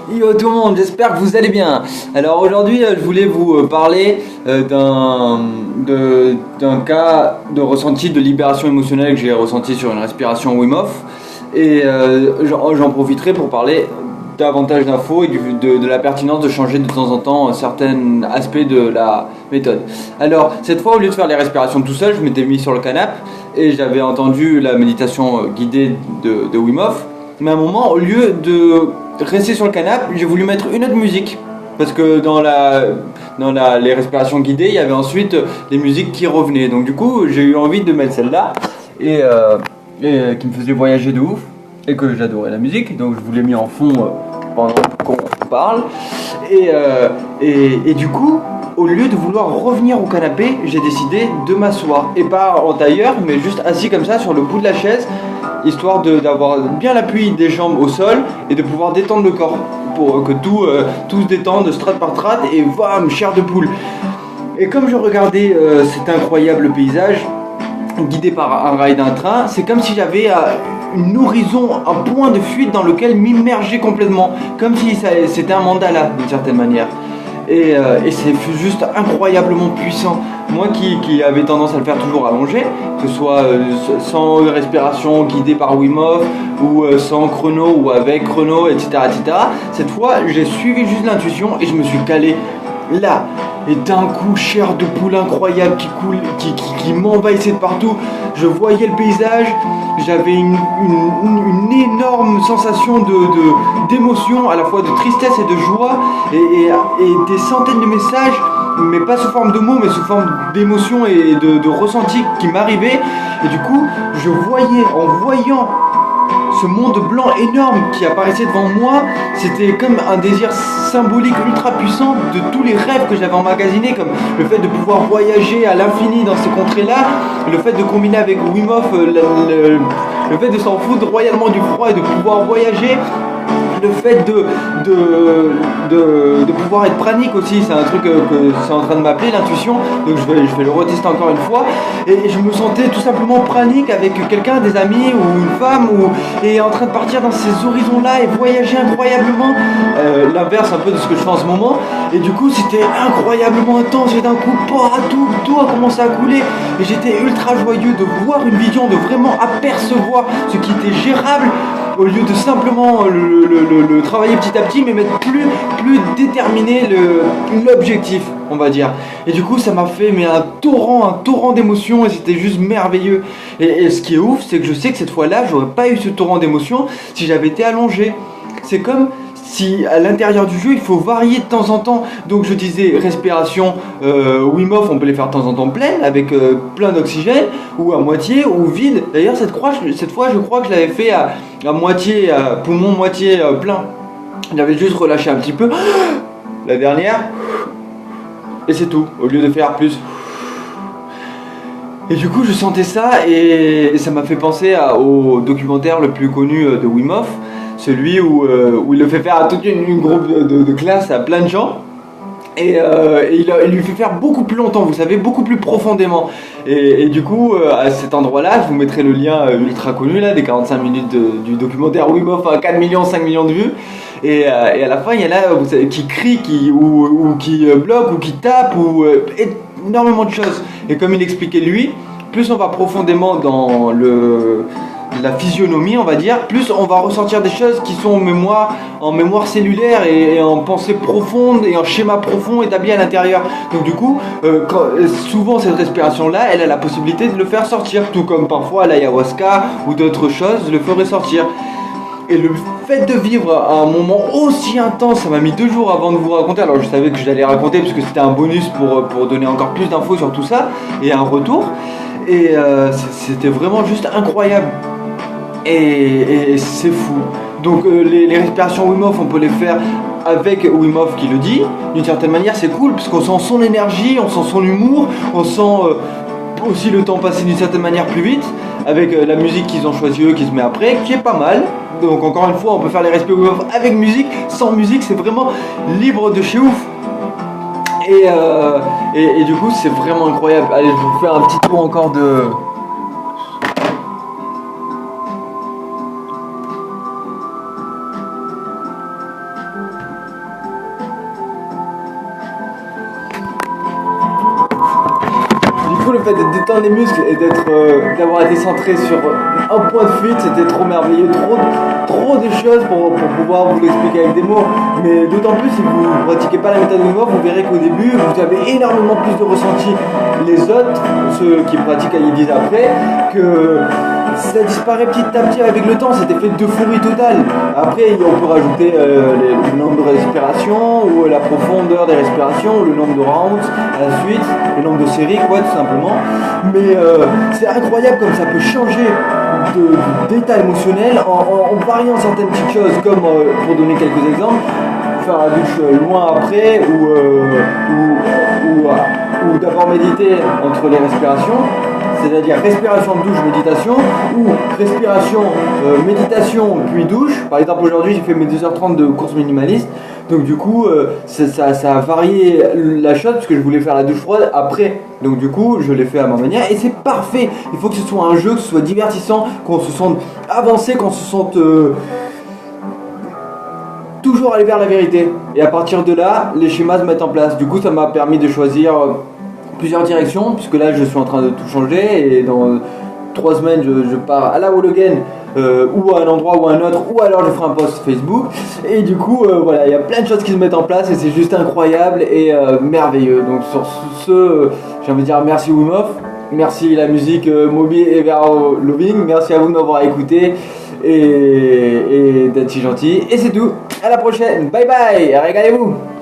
Yo tout le monde, j'espère que vous allez bien. Alors aujourd'hui, je voulais vous parler d'un cas de ressenti de libération émotionnelle que j'ai ressenti sur une respiration Wim Hof. Et j'en profiterai pour parler davantage d'infos et de la pertinence de changer de temps en temps certains aspects de la méthode. Alors cette fois, au lieu de faire les respirations tout seul, je m'étais mis sur le canapé et j'avais entendu la méditation guidée de Wim Hof. Mais à un moment, au lieu de rester sur le canapé, j'ai voulu mettre une autre musique. Parce que dans les respirations guidées, il y avait ensuite les musiques qui revenaient. Donc du coup, j'ai eu envie de mettre celle-là et qui me faisait voyager de ouf. Et que j'adorais la musique, donc je vous l'ai mis en fond pendant qu'on parle. Et du coup, au lieu de vouloir revenir au canapé, j'ai décidé de m'asseoir. Et pas en tailleur, mais juste assis comme ça sur le bout de la chaise, histoire d'avoir bien l'appui des jambes au sol et de pouvoir détendre le corps. Pour que tout se détende, strate par strate, et bam, chair de poule. Et comme je regardais cet incroyable paysage, guidé par un rail d'un train, c'est comme si j'avais un horizon, un point de fuite dans lequel m'immerger complètement, comme si c'était un mandala d'une certaine manière. Et c'est juste incroyablement puissant. Moi qui avais tendance à le faire toujours allongé, que ce soit sans respiration guidée par Wim Hof, ou sans chrono, ou avec chrono, etc., etc. Cette fois, j'ai suivi juste l'intuition et je me suis calé là. Et d'un coup, chair de poule incroyable qui m'envahissait de partout. Je voyais le paysage, j'avais une énorme sensation d'émotion, à la fois de tristesse et de joie, et des centaines de messages, mais pas sous forme de mots, mais sous forme d'émotions et de ressentis qui m'arrivaient. Et du coup, je voyais, en voyant ce monde blanc énorme qui apparaissait devant moi, c'était comme un désir symbolique ultra puissant de tous les rêves que j'avais emmagasinés, comme le fait de pouvoir voyager à l'infini dans ces contrées-là, le fait de combiner avec Wim Hof le fait de s'en foutre royalement du froid et de pouvoir voyager, le fait de pouvoir être pranique aussi, c'est un truc que c'est en train de m'appeler, l'intuition, donc je vais le retester encore une fois, et je me sentais tout simplement pranique avec quelqu'un, des amis ou une femme, et en train de partir dans ces horizons-là et voyager incroyablement, l'inverse un peu de ce que je fais en ce moment, et du coup c'était incroyablement intense, et d'un coup, tout a commencé à couler, et j'étais ultra joyeux de voir une vision, de vraiment apercevoir ce qui était gérable, au lieu de simplement le travailler petit à petit, mais mettre plus déterminé l'objectif, on va dire. Et du coup, ça m'a fait un torrent d'émotions, et c'était juste merveilleux. Et ce qui est ouf, c'est que je sais que cette fois-là, j'aurais pas eu ce torrent d'émotions si j'avais été allongé. C'est comme si à l'intérieur du jeu il faut varier de temps en temps. Donc je disais respiration Wim Hof, on peut les faire de temps en temps pleines avec plein d'oxygène, ou à moitié ou vide. D'ailleurs cette fois je crois que je l'avais fait à moitié poumon, moitié plein. J'avais juste relâché un petit peu la dernière, et c'est tout, au lieu de faire plus. Et du coup je sentais ça, et ça m'a fait penser au documentaire le plus connu de Wim Hof, celui où il le fait faire à toute une groupe de classe à plein de gens, et il lui fait faire beaucoup plus longtemps, vous savez, beaucoup plus profondément. Et du coup, à cet endroit-là, je vous mettrai le lien ultra connu là, des 45 minutes du documentaire Wim Hof à 4 millions, 5 millions de vues. Et à la fin, il y en a vous savez, qui crient, ou qui bloquent, ou qui tapent, ou énormément de choses. Et comme il expliquait lui, plus on va profondément dans la physionomie, on va dire, plus on va ressentir des choses qui sont en mémoire cellulaire, et en pensée profonde et en schéma profond établi à l'intérieur. Donc du coup, souvent cette respiration-là, elle a la possibilité de le faire sortir, tout comme parfois l'ayahuasca ou d'autres choses le feraient sortir. Et le fait de vivre à un moment aussi intense, ça m'a mis 2 jours avant de vous raconter. Alors je savais que je l'allais raconter parce que c'était un bonus pour donner encore plus d'infos sur tout ça et un retour. Et c'était vraiment juste incroyable. Et c'est fou. Donc les respirations Wim Hof, on peut les faire avec Wim Hof qui le dit. D'une certaine manière, c'est cool parce qu'on sent son énergie, on sent son humour, on sent aussi le temps passer d'une certaine manière plus vite, avec la musique qu'ils ont choisi eux qui se met après, qui est pas mal. Donc encore une fois, on peut faire les respirations Wim Hof avec musique, sans musique, c'est vraiment libre de chez ouf. Et du coup, c'est vraiment incroyable. Allez, je vous fais un petit tour encore de... fait de détendre les muscles et d'avoir été centré sur un point de fuite, c'était trop merveilleux, trop de choses pour pouvoir vous l'expliquer avec des mots. Mais d'autant plus si vous ne pratiquez pas la méthode Wim Hof, vous verrez qu'au début vous avez énormément plus de ressenti. Les autres, ceux qui pratiquent, ils disent après que ça disparaît petit à petit avec le temps, cet effet d'euphorie totale. Après, on peut rajouter le nombre de respirations ou la profondeur des respirations, le nombre de rounds à la suite, le nombre de séries, quoi, tout simplement. Mais c'est incroyable comme ça peut changer d'état émotionnel en variant certaines petites choses, comme pour donner quelques exemples, faire la douche loin après ou d'abord méditer entre les respirations. C'est-à-dire respiration, douche, méditation, ou respiration, méditation, puis douche. Par exemple, aujourd'hui, j'ai fait mes 2h30 de course minimaliste. Donc du coup, ça a varié la chose, parce que je voulais faire la douche froide après. Donc du coup, je l'ai fait à ma manière, et c'est parfait. Il faut que ce soit un jeu, que ce soit divertissant, qu'on se sente avancé, qu'on se sente... toujours aller vers la vérité. Et à partir de là, les schémas se mettent en place. Du coup, ça m'a permis de choisir... plusieurs directions, puisque là je suis en train de tout changer et dans 3 semaines je pars à la Wologen ou à un endroit ou à un autre, ou alors je ferai un post Facebook et du coup voilà, il y a plein de choses qui se mettent en place et c'est juste incroyable et merveilleux. Donc sur ce, j'ai envie de dire merci Wim Hof, merci la musique Moby et Vero Loving, merci à vous de m'avoir écouté et d'être si gentil, et c'est tout, à la prochaine, bye bye, régalez-vous.